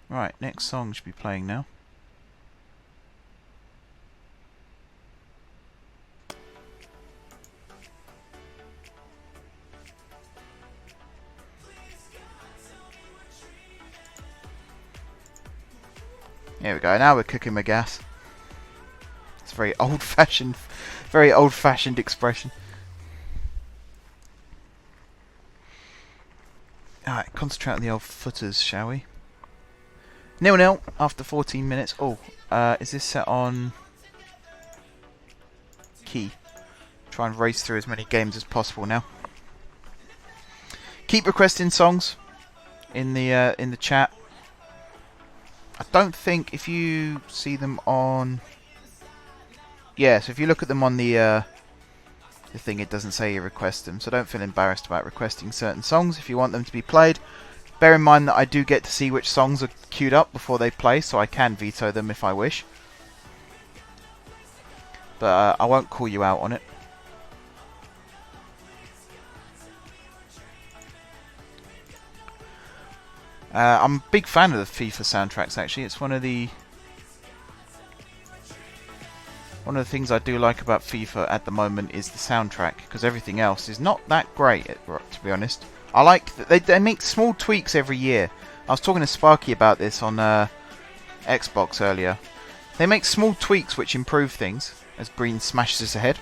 Right, next song should be playing now. There we go, now we're cooking with gas. It's very old-fashioned expression. Alright, concentrate on the old footers, shall we? 0-0 after 14 minutes. Oh, is this set on key? Try and race through as many games as possible now. Keep requesting songs in the chat. I don't think if you see them on... Yeah, so if you look at them on the thing, it doesn't say you request them. So don't feel embarrassed about requesting certain songs if you want them to be played. Bear in mind that I do get to see which songs are queued up before they play, so I can veto them if I wish. But I won't call you out on it. I'm a big fan of the FIFA soundtracks, actually. It's one of the things I do like about FIFA at the moment is the soundtrack, because everything else is not that great, to be honest. I like that they make small tweaks every year. I was talking to Sparky about this on Xbox earlier. They make small tweaks which improve things, as Green smashes us ahead.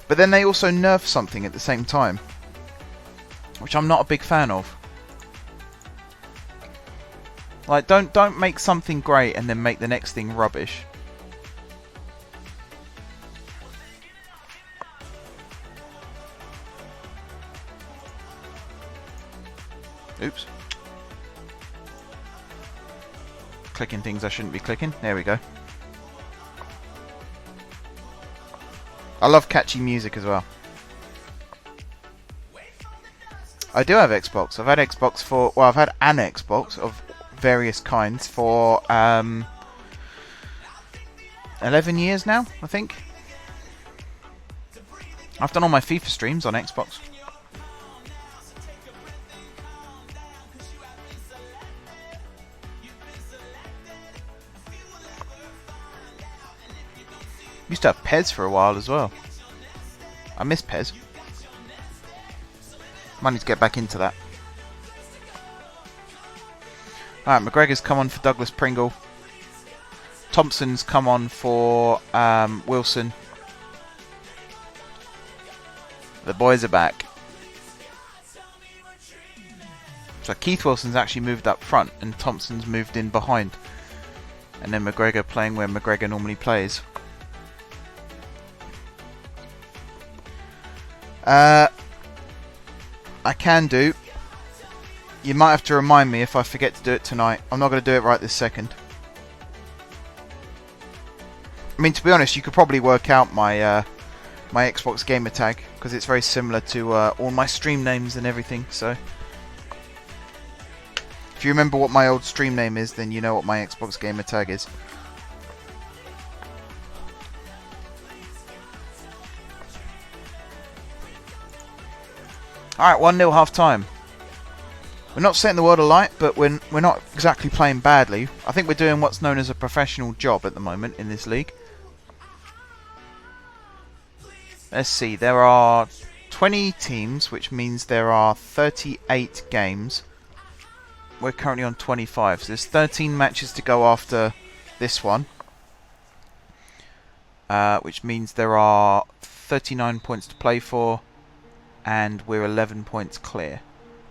But then they also nerf something at the same time, which I'm not a big fan of. Like, don't make something great and then make the next thing rubbish. Oops. Clicking things I shouldn't be clicking. There we go. I love catchy music as well. I do have Xbox. I've had Xbox for... Well, I've had an Xbox of various kinds for 11 years now, I think. I've done all my FIFA streams on Xbox. Used to have Pez for a while as well. I miss Pez. Might need to get back into that. Alright, McGregor's come on for Douglas Pringle. Thompson's come on for Wilson. The boys are back. So Keith Wilson's actually moved up front and Thompson's moved in behind. And then McGregor playing where McGregor normally plays. I can do. You might have to remind me if I forget to do it tonight. I'm not going to do it right this second. I mean, to be honest, you could probably work out my my Xbox gamer tag, because it's very similar to all my stream names and everything. So, if you remember what my old stream name is, then you know what my Xbox gamer tag is. Alright, 1-0 half time. We're not setting the world alight, but we're not exactly playing badly. I think we're doing what's known as a professional job at the moment in this league. Let's see, there are 20 teams, which means there are 38 games. We're currently on 25, so there's 13 matches to go after this one. Which means there are 39 points to play for, and we're 11 points clear.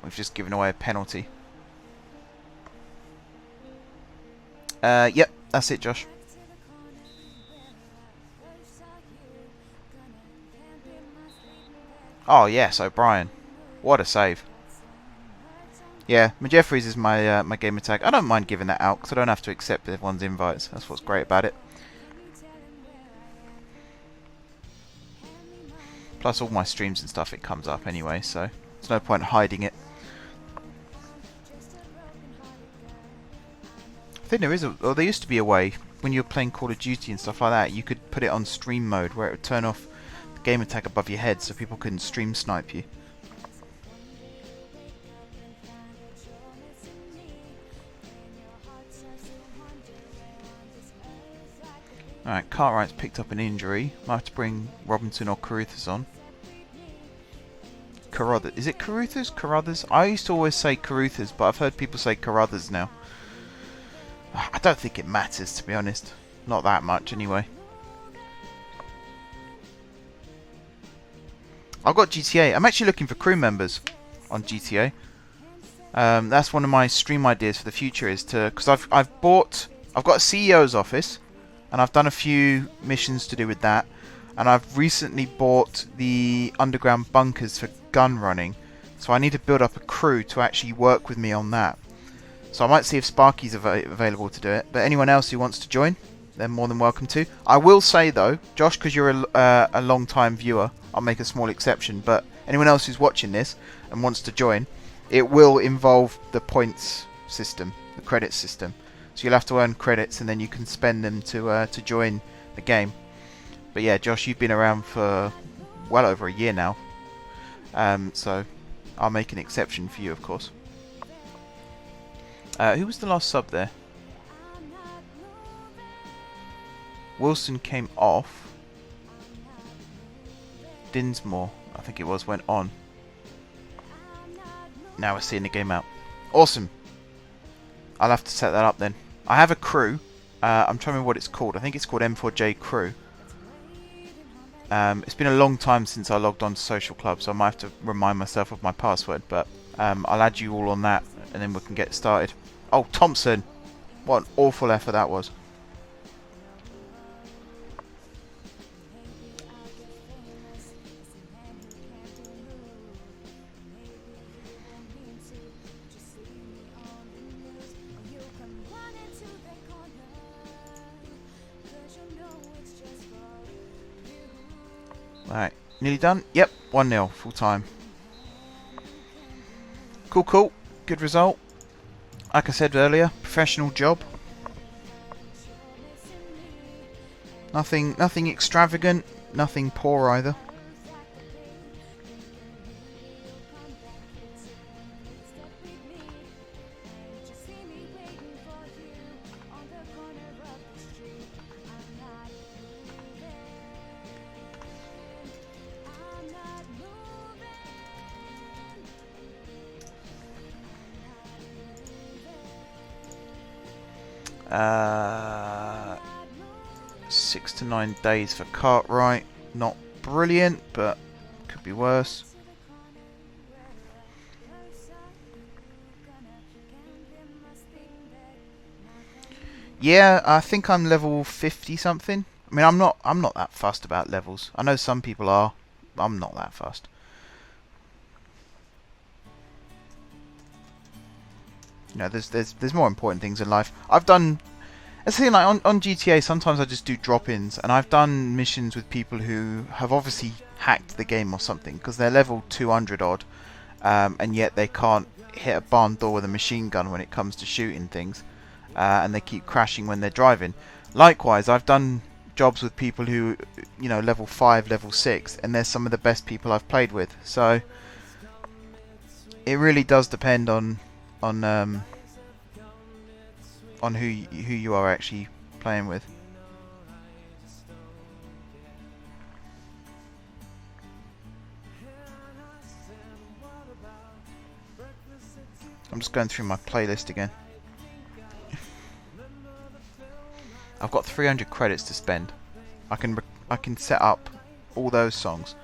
We've just given away a penalty. Yep, that's it, Josh. Oh yes, O'Brien. What a save. Yeah, Majeffries is my my gamer tag. I don't mind giving that out because I don't have to accept everyone's invites. That's what's great about it. Plus all my streams and stuff, it comes up anyway, so there's no point hiding it. I think there is there used to be a way when you were playing Call of Duty and stuff like that, you could put it on stream mode where it would turn off the gamer tag above your head so people couldn't stream snipe you. Alright, Cartwright's picked up an injury. Might have to bring Robinson or Carruthers on. Carruthers. Is it Carruthers? Carruthers? I used to always say Carruthers, but I've heard people say Carruthers now. I don't think it matters, to be honest. Not that much, anyway. I've got GTA. I'm actually looking for crew members on GTA. That's one of my stream ideas for the future, is to, because I've got a CEO's office, and I've done a few missions to do with that, and I've recently bought the underground bunkers for gun running, so I need to build up a crew to actually work with me on that. So I might see if Sparky's available to do it, but anyone else who wants to join, they're more than welcome to. I will say though, Josh, because you're a long time viewer, I'll make a small exception, but anyone else who's watching this and wants to join, it will involve the points system, the credit system. So you'll have to earn credits and then you can spend them to join the game. But yeah, Josh, you've been around for well over a year now, so I'll make an exception for you, of course. Who was the last sub there? Wilson came off. Dinsmore, I think it was, went on. Now we're seeing the game out. Awesome. I'll have to set that up then. I have a crew. I'm trying to remember what it's called. I think it's called M4J Crew. It's been a long time since I logged on to Social Club, so I might have to remind myself of my password. But I'll add you all on that, and then we can get started. Oh, Thompson! What an awful effort that was. Alright, nearly done? Yep, 1-0, full time. Cool, cool. Good result. Like I said earlier, professional job. Nothing extravagant, nothing poor either. Uh, 6 to 9 days for Cartwright. Not brilliant, but could be worse. Yeah, I think I'm level 50 something. I mean, I'm not that fussed about levels. I know some people are. I'm not that fussed. You know, there's more important things in life. I've done, as I say, like on GTA, sometimes I just do drop-ins, and I've done missions with people who have obviously hacked the game or something, because they're level 200 odd, and yet they can't hit a barn door with a machine gun when it comes to shooting things, and they keep crashing when they're driving. Likewise, I've done jobs with people who, you know, level 5, level 6, and they're some of the best people I've played with. So it really does depend on who you are actually playing with. I'm just going through my playlist again. I've got 300 credits to spend. I can set up all those songs.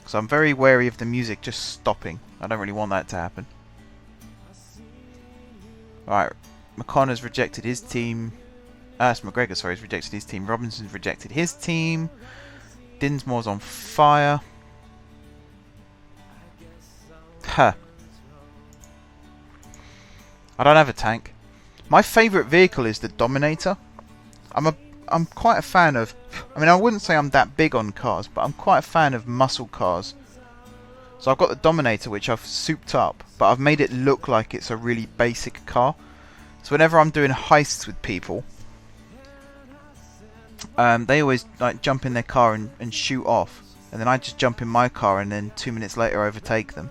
So I'm very wary of the music just stopping. I don't really want that to happen. Alright, McConnor's rejected his team. That's McGregor, sorry, has rejected his team. Robinson's rejected his team. Dinsmore's on fire. Huh. I don't have a tank. My favourite vehicle is the Dominator. I'm quite a fan of, I mean, I wouldn't say I'm that big on cars, but I'm quite a fan of muscle cars. So I've got the Dominator, which I've souped up, but I've made it look like it's a really basic car. So whenever I'm doing heists with people, they always like jump in their car and shoot off, and then I just jump in my car and then 2 minutes later overtake them.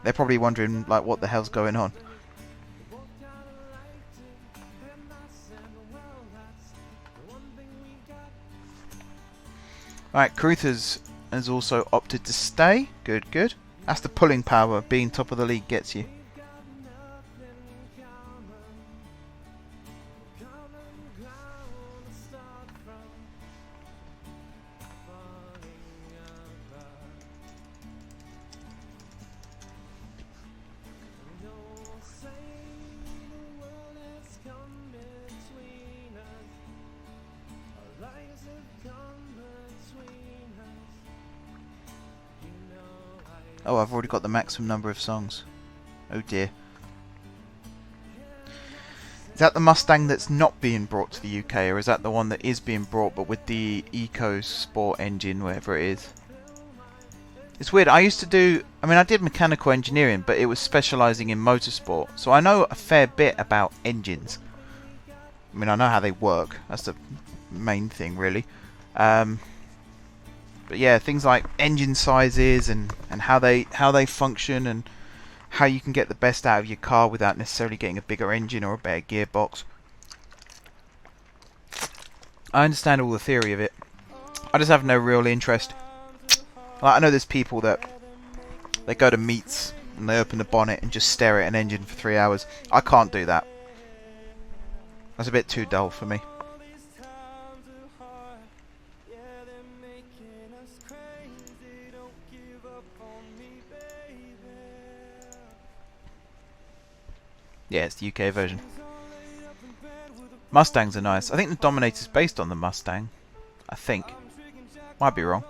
They're probably wondering like what the hell's going on. Right, Carruthers has also opted to stay. Good, good. That's the pulling power being top of the league gets you. Oh, I've already got the maximum number of songs. Oh dear. Is that the Mustang that's not being brought to the UK, or is that the one that is being brought but with the Eco Sport engine, whatever it is? It's weird. I did mechanical engineering, but it was specialising in motorsport. So I know a fair bit about engines. I mean, I know how they work. That's the main thing, really. But yeah, things like engine sizes and how they function and how you can get the best out of your car without necessarily getting a bigger engine or a better gearbox. I understand all the theory of it. I just have no real interest. Like, I know there's people that they go to meets and they open the bonnet and just stare at an engine for 3 hours. I can't do that. That's a bit too dull for me. Yeah, it's the UK version. Mustangs are nice. I think the Dominator's based on the Mustang. I think. Might be wrong.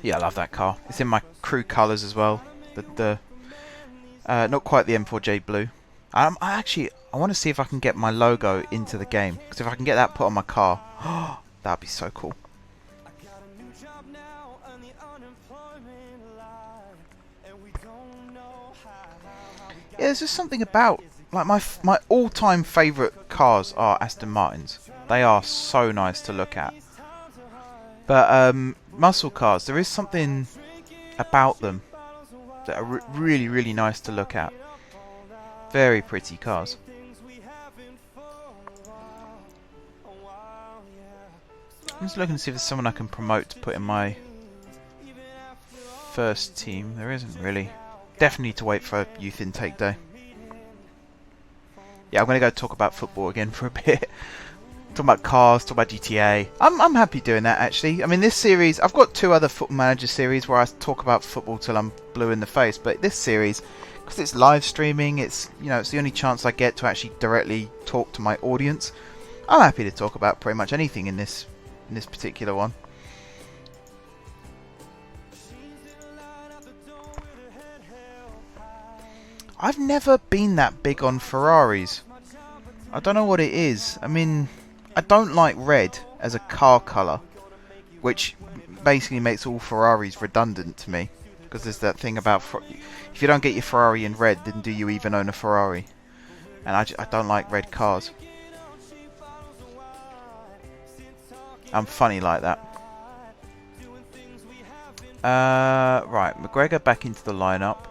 Yeah, I love that car. It's in my crew colours as well. Not quite the M4J blue. I want to see if I can get my logo into the game. Because if I can get that put on my car, that'd be so cool. Yeah, there's just something about, like, my all-time favourite cars are Aston Martins. They are so nice to look at. But muscle cars, there is something about them that are really, really nice to look at. Very pretty cars. I'm just looking to see if there's someone I can promote to put in my first team. There isn't really. Definitely need to wait for youth intake day. Yeah, I'm going to go talk about football again for a bit. Talk about cars, talk about GTA. I'm happy doing that, actually. I mean, this series, I've got 2 other Football Manager series where I talk about football till I'm blue in the face. But this series, because it's live streaming, it's the only chance I get to actually directly talk to my audience. I'm happy to talk about pretty much anything in this particular one. I've never been that big on Ferraris. I don't know what it is. I mean, I don't like red as a car colour, which basically makes all Ferraris redundant to me. Because there's that thing about, if you don't get your Ferrari in red, then do you even own a Ferrari? And I don't like red cars. I'm funny like that. Right, McGregor back into the lineup.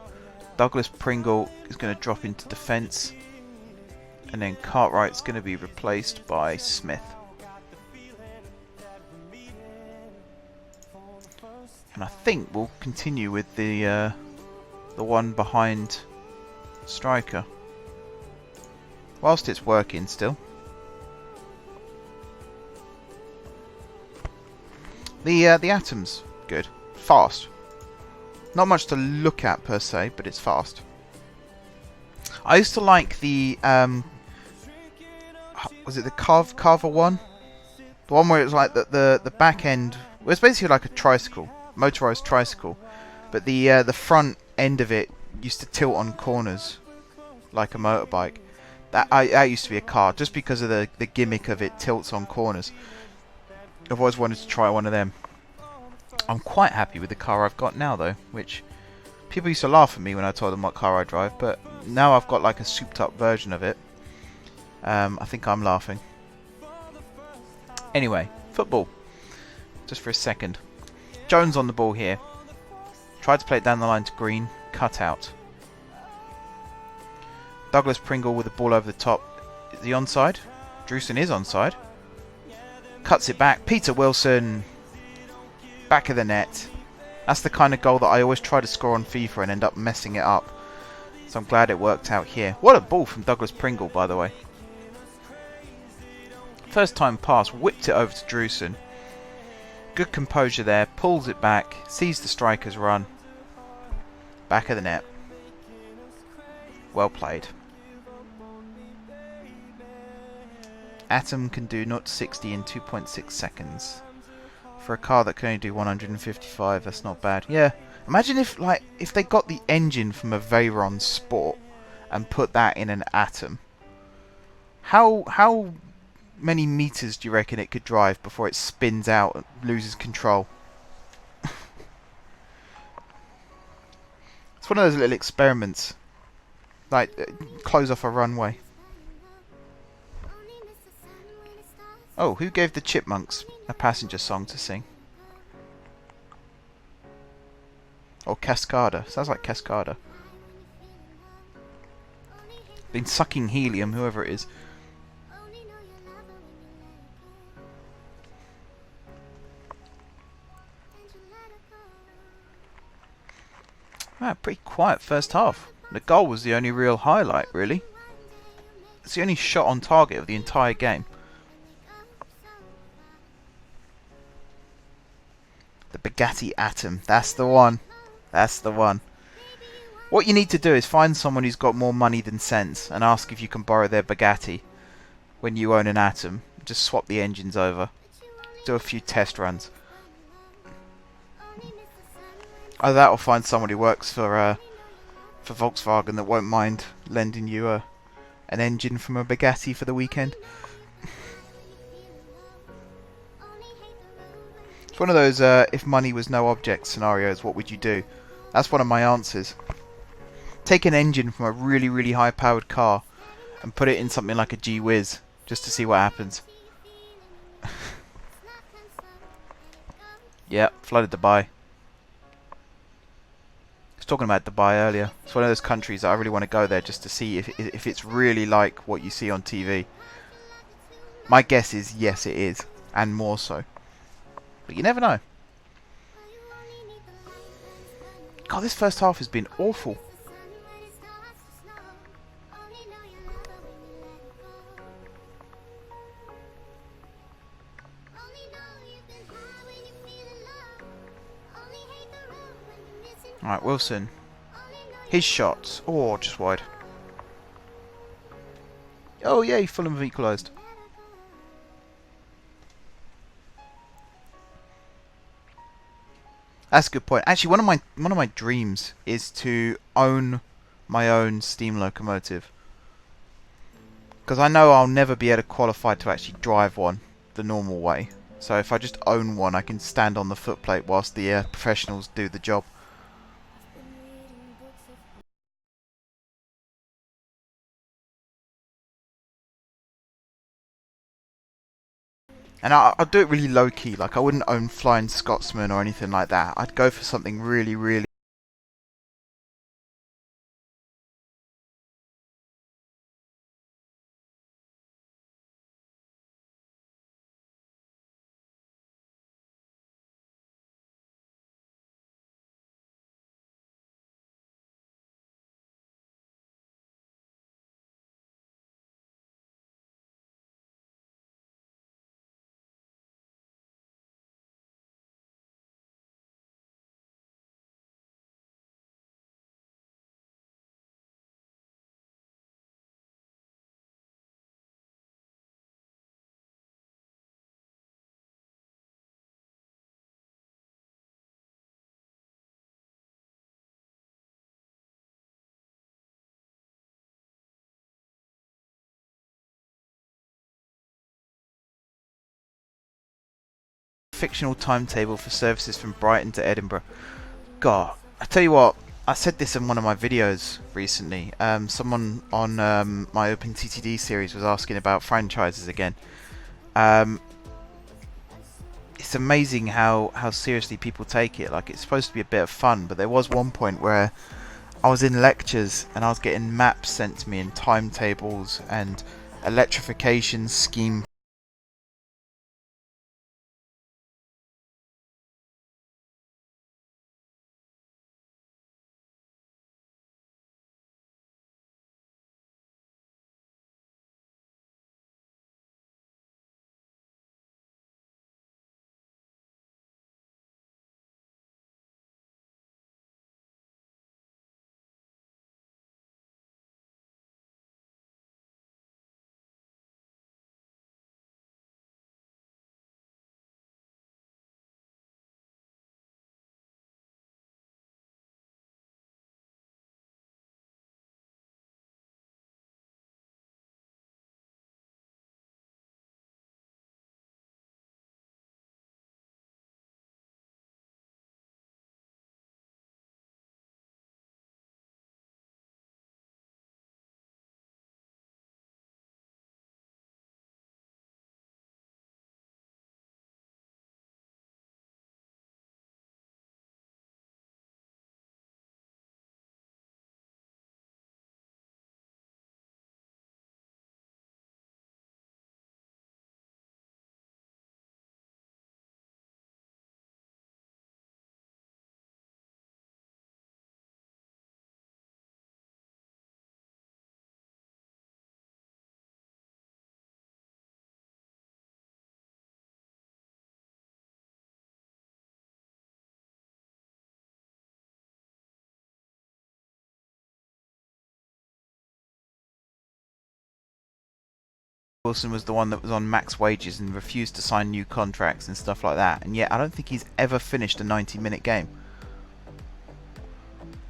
Douglas Pringle is going to drop into defence. And then Cartwright's going to be replaced by Smith. And I think we'll continue with the one behind striker. Whilst it's working still. The Atom's good. Fast. Not much to look at per se, but it's fast. I used to like the was it the Cavier one? The one where it was like the back end. Well, it's basically like a tricycle, motorized tricycle, but the front end of it used to tilt on corners like a motorbike. That used to be a car just because of the gimmick of it tilts on corners. I've always wanted to try one of them. I'm quite happy with the car I've got now, though, which people used to laugh at me when I told them what car I drive, but now I've got like a souped up version of it. I think I'm laughing. Anyway, football. Just for a second. Jones on the ball here. Tried to play it down the line to Green. Cut out. Douglas Pringle with the ball over the top. Is he onside? Drewson is onside. Cuts it back. Peter Wilson. Back of the net. That's the kind of goal that I always try to score on FIFA and end up messing it up. So I'm glad it worked out here. What a ball from Douglas Pringle, by the way. First time pass. Whipped it over to Drewson. Good composure there. Pulls it back. Sees the striker's run. Back of the net. Well played. Atom can do 0 to 60 in 2.6 seconds. For a car that can only do 155, that's not bad. Yeah, imagine if they got the engine from a Veyron Sport and put that in an Atom. How many meters do you reckon it could drive before it spins out and loses control? It's one of those little experiments. Like, close off a runway. Oh, who gave the Chipmunks a passenger song to sing? Or Cascada. Sounds like Cascada. Been sucking helium, whoever it is. Pretty quiet first half. The goal was the only real highlight, really. It's the only shot on target of the entire game. The Bugatti Atom. That's the one. That's the one. What you need to do is find someone who's got more money than sense and ask if you can borrow their Bugatti when you own an Atom. Just swap the engines over. Do a few test runs. Either that or find someone who works for Volkswagen that won't mind lending you an engine from a Bugatti for the weekend. It's one of those if money was no object scenarios, what would you do? That's one of my answers. Take an engine from a really, really high powered car and put it in something like a G-Wiz just to see what happens. Yep, flooded Dubai. I was talking about Dubai earlier. It's one of those countries that I really want to go there just to see if it's really like what you see on TV. My guess is yes, it is, and more so. But you never know. God, this first half has been awful. Alright, Wilson. His shots. Oh, just wide. Oh, yay, Fulham have equalised. That's a good point. Actually, one of my dreams is to own my own steam locomotive. Because I know I'll never be able to qualify to actually drive one the normal way. So if I just own one, I can stand on the footplate whilst the professionals do the job. And I'll do it really low-key, like I wouldn't own Flying Scotsman or anything like that. I'd go for something really, really... Fictional timetable for services from Brighton to Edinburgh. God, I tell you what, I said this in one of my videos recently. Someone on my Open TTD series was asking about franchises again. It's amazing how seriously people take it. Like, it's supposed to be a bit of fun, but there was one point where I was in lectures and I was getting maps sent to me and timetables and electrification scheme. Wilson was the one that was on max wages and refused to sign new contracts and stuff like that, and yet I don't think he's ever finished a 90-minute game.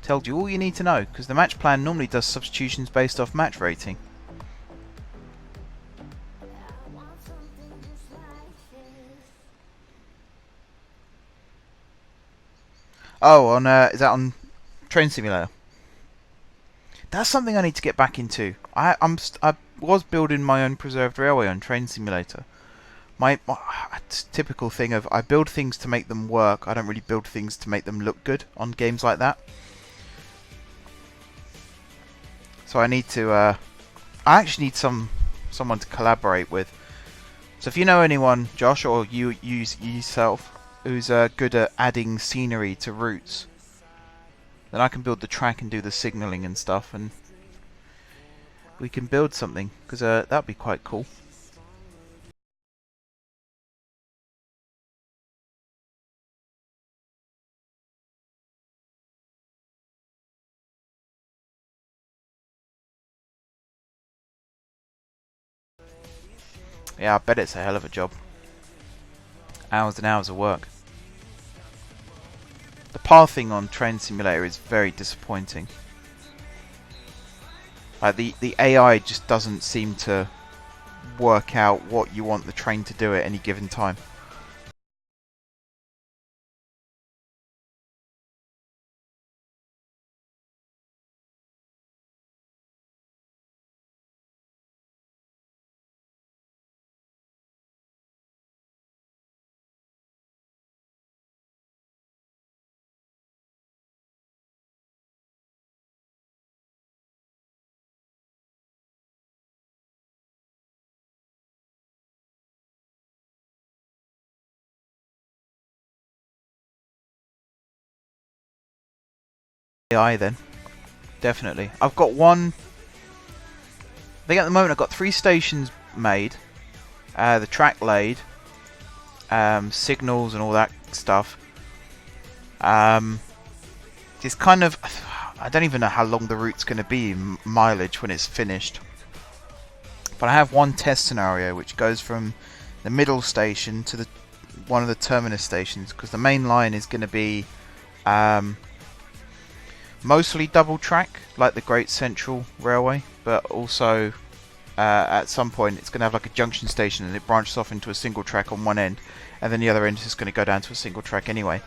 Told you all you need to know, because the match plan normally does substitutions based off match rating. Oh, on is that on Train Simulator? That's something I need to get back into. I was building my own preserved railway on Train Simulator. My typical thing of I build things to make them work. I don't really build things to make them look good on games like that. So I need to. I actually need someone to collaborate with. So if you know anyone, Josh, or you yourself, who's good at adding scenery to routes, then I can build the track and do the signalling and stuff, and we can build something, because that'd be quite cool. Yeah, I bet it's a hell of a job. Hours and hours of work. The pathing on Train Simulator is very disappointing. Like the AI just doesn't seem to work out what you want the train to do at any given time. AI then, definitely. I've got one. I think at the moment I've got 3 stations made, the track laid, signals and all that stuff. It's kind of, I don't even know how long the route's going to be in mileage when it's finished. But I have one test scenario which goes from the middle station to one of the terminus stations, because the main line is going to be mostly double track like the Great Central Railway, but also at some point it's going to have like a junction station and it branches off into a single track on one end, and then the other end is just going to go down to a single track anyway.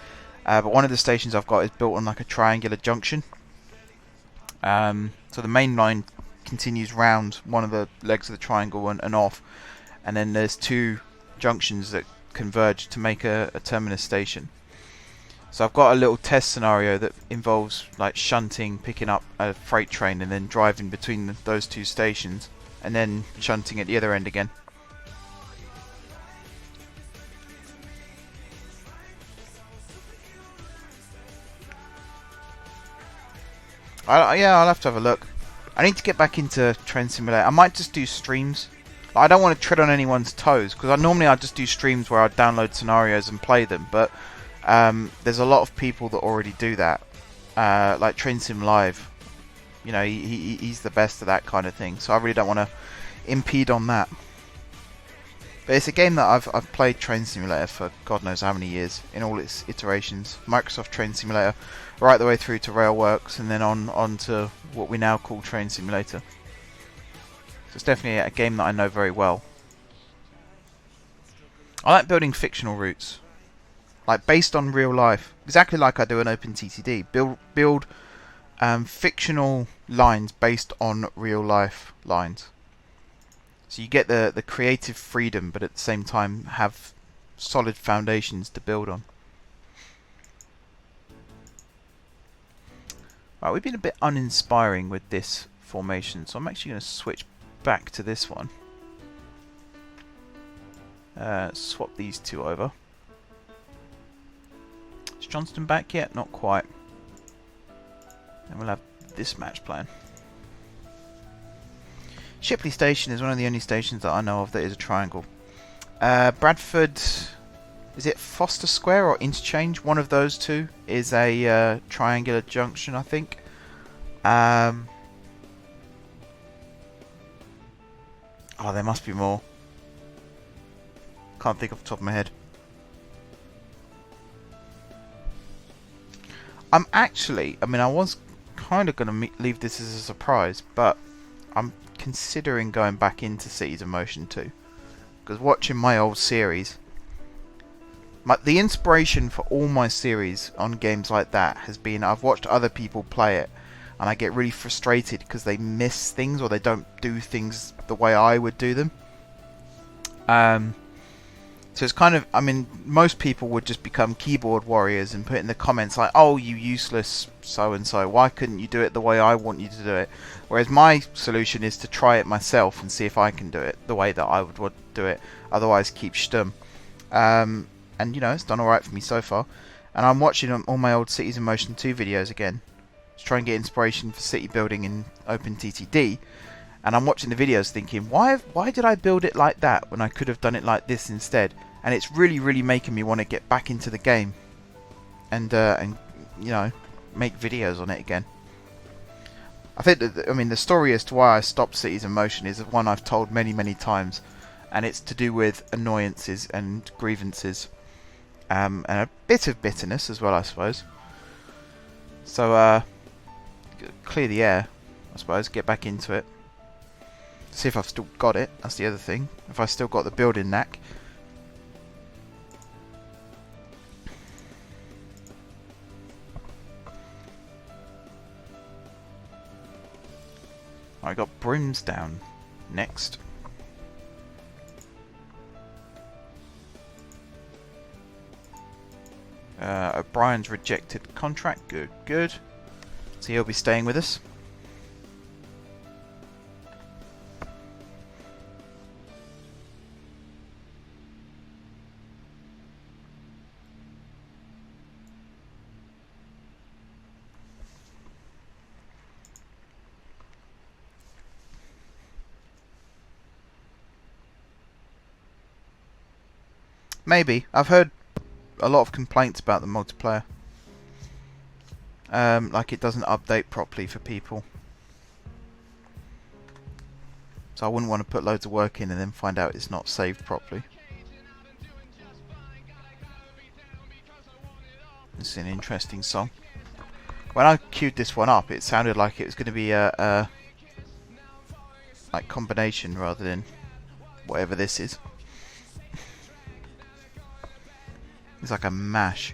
But one of the stations I've got is built on like a triangular junction, so the main line continues round one of the legs of the triangle and off, and then there's 2 junctions that converge to make a terminus station. So I've got a little test scenario that involves like shunting, picking up a freight train and then driving between those two stations and then shunting at the other end again. Yeah, I'll have to have a look. I need to get back into Train Simulator. I might just do streams. I don't want to tread on anyone's toes because normally I just do streams where I download scenarios and play them, but there's a lot of people that already do that, like Train Sim Live. You know, he's the best at that kind of thing, so I really don't want to impede on that. But it's a game that I've played Train Simulator for God knows how many years in all its iterations. Microsoft Train Simulator, right the way through to Railworks, and then on to what we now call Train Simulator. So it's definitely a game that I know very well. I like building fictional routes, like based on real life, exactly like I do in OpenTTD. Build fictional lines based on real life lines. So you get the creative freedom, but at the same time have solid foundations to build on. Right, we've been a bit uninspiring with this formation, so I'm actually going to switch back to this one. Swap these two over. Is Johnston back yet? Not quite. And we'll have this match plan. Shipley Station is one of the only stations that I know of that is a triangle. Bradford, is it Foster Square or Interchange? One of those two is a triangular junction, I think. Oh, there must be more. Can't think off the top of my head. I was kind of going to leave this as a surprise, but I'm considering going back into Cities of Motion 2. Because watching my old series, the inspiration for all my series on games like that has been I've watched other people play it, and I get really frustrated because they miss things or they don't do things the way I would do them. So it's kind of, most people would just become keyboard warriors and put in the comments like, oh, you useless so-and-so, why couldn't you do it the way I want you to do it? Whereas my solution is to try it myself and see if I can do it the way that I would want to do it, otherwise keep stum. And, you know, it's done alright for me so far. And I'm watching all my old Cities in Motion 2 videos again, to try and get inspiration for city building in OpenTTD. And I'm watching the videos thinking, why did I build it like that when I could have done it like this instead? And it's really, really making me want to get back into the game and you know, make videos on it again. I think that, the story as to why I stopped Cities in Motion is one I've told many, many times, and it's to do with annoyances and grievances, and a bit of bitterness as well, I suppose. So, clear the air, I suppose, get back into it. See if I've still got it, that's the other thing. If I've still got the building knack. I got Brimsdown next. O'Brien's rejected contract. Good, good. So he'll be staying with us. Maybe. I've heard a lot of complaints about the multiplayer. Like it doesn't update properly for people. So I wouldn't want to put loads of work in and then find out it's not saved properly. This is an interesting song. When I queued this one up, it sounded like it was going to be a like combination rather than whatever this is. It's like a mash.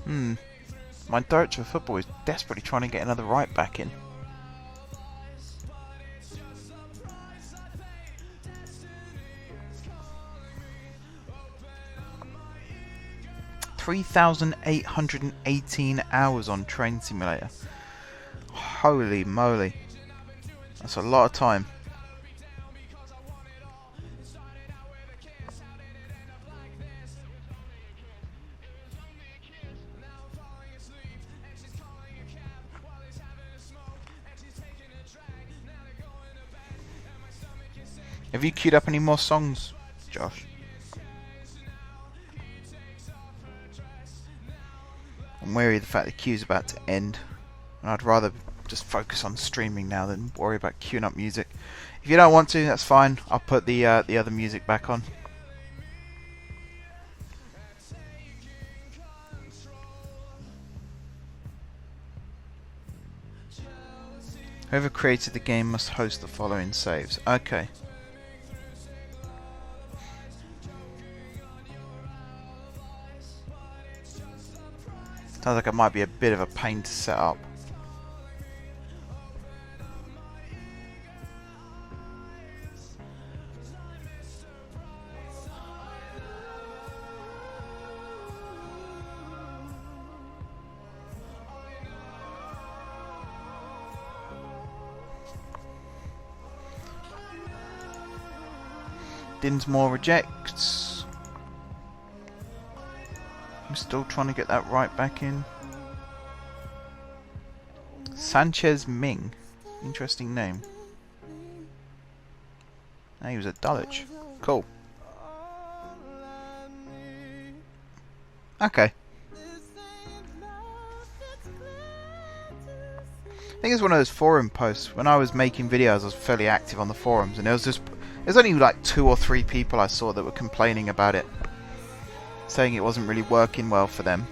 My director of football is desperately trying to get another right back in. $3,818 hours on Train Simulator. Holy moly. That's a lot of time. Have you queued up any more songs, Josh? I'm wary of the fact the queue's about to end, and I'd rather just focus on streaming now than worry about queuing up music. If you don't want to, that's fine. I'll put the other music back on. Whoever created the game must host the following saves. Okay. Sounds like it might be a bit of a pain to set up. Dinsmore rejects. I'm still trying to get that right back in. Sanchez Ming. Interesting name. Ah, he was at Dulwich. Cool. Okay. I think it's one of those forum posts. When I was making videos, I was fairly active on the forums, and there's only like 2 or 3 people I saw that were complaining about it, saying it wasn't really working well for them.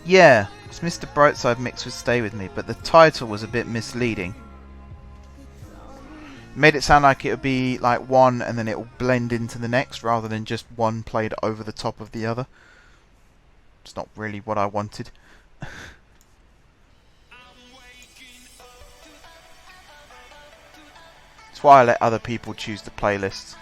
Yeah, it's Mr. Brightside mixed with Stay With Me, but the title was a bit misleading. Made it sound like it would be like one and then it will blend into the next rather than just one played over the top of the other. It's not really what I wanted. That's why I let other people choose the playlists.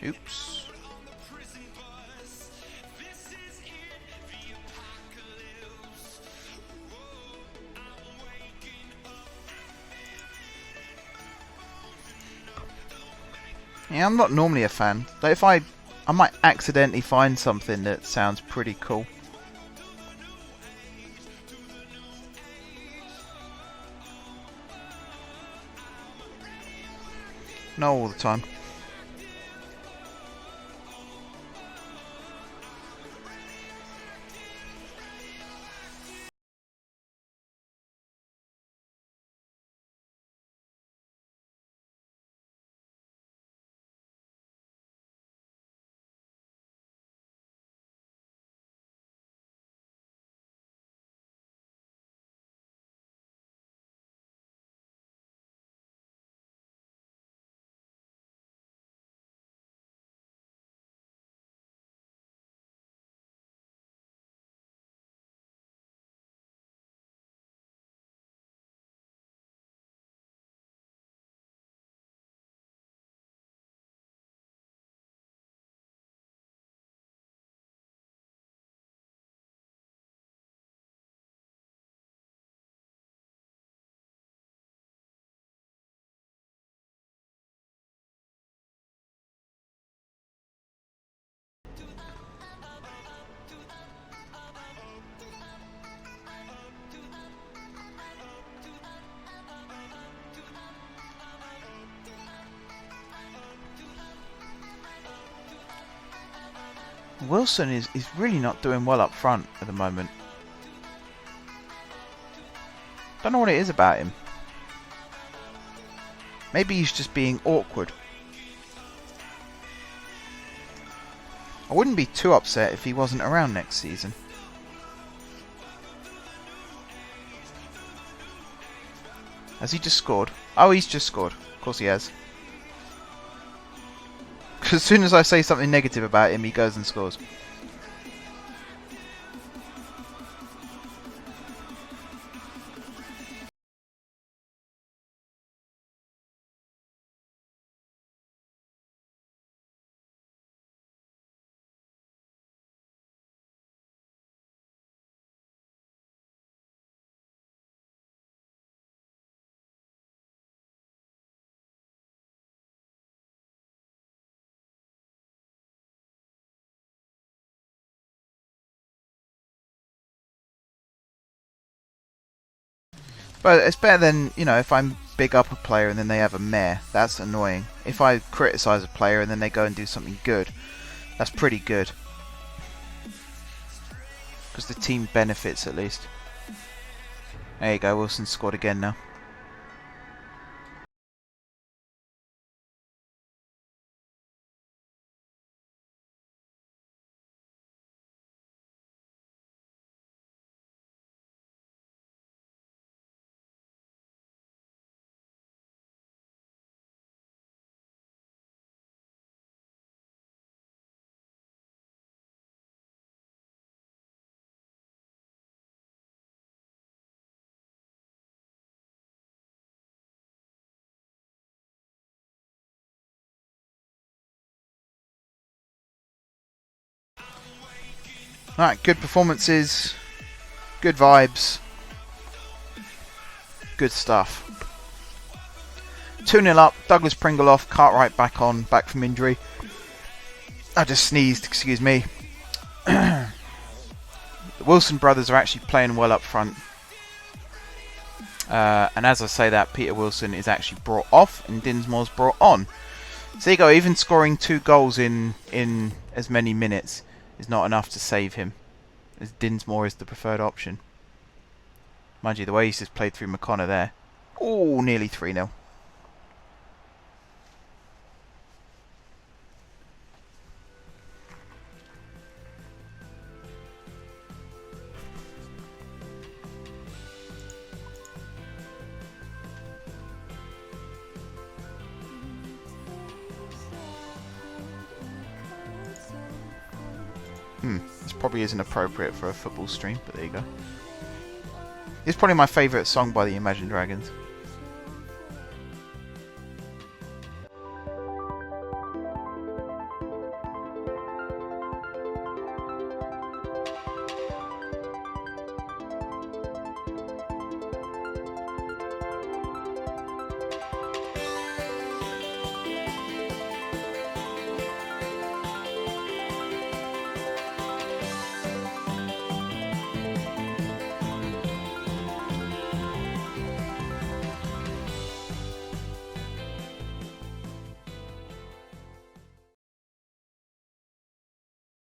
Oops. Yeah, I'm not normally a fan. Like if I might accidentally find something that sounds pretty cool. Not all the time. Wilson is really not doing well up front at the moment. Don't know what it is about him. Maybe he's just being awkward. I wouldn't be too upset if he wasn't around next season. Has he just scored? Oh, he's just scored. Of course he has. Because as soon as I say something negative about him, he goes and scores. But it's better than, you know, if I'm big up a player and then they have a mare. That's annoying. If I criticise a player and then they go and do something good, that's pretty good. Because the team benefits at least. There you go, Wilson scored again now. Alright, good performances, good vibes, good stuff. 2-0 up, Douglas Pringle off, Cartwright back on, back from injury. I just sneezed, excuse me. The Wilson brothers are actually playing well up front. And as I say that, Peter Wilson is actually brought off and Dinsmore's brought on. So there you go, even scoring 2 goals in as many minutes is not enough to save him, as Dinsmore is the preferred option. Mind you, the way he's just played through McConnor there. Oh, nearly 3-0. This probably isn't appropriate for a football stream, but there you go. It's probably my favourite song by the Imagine Dragons.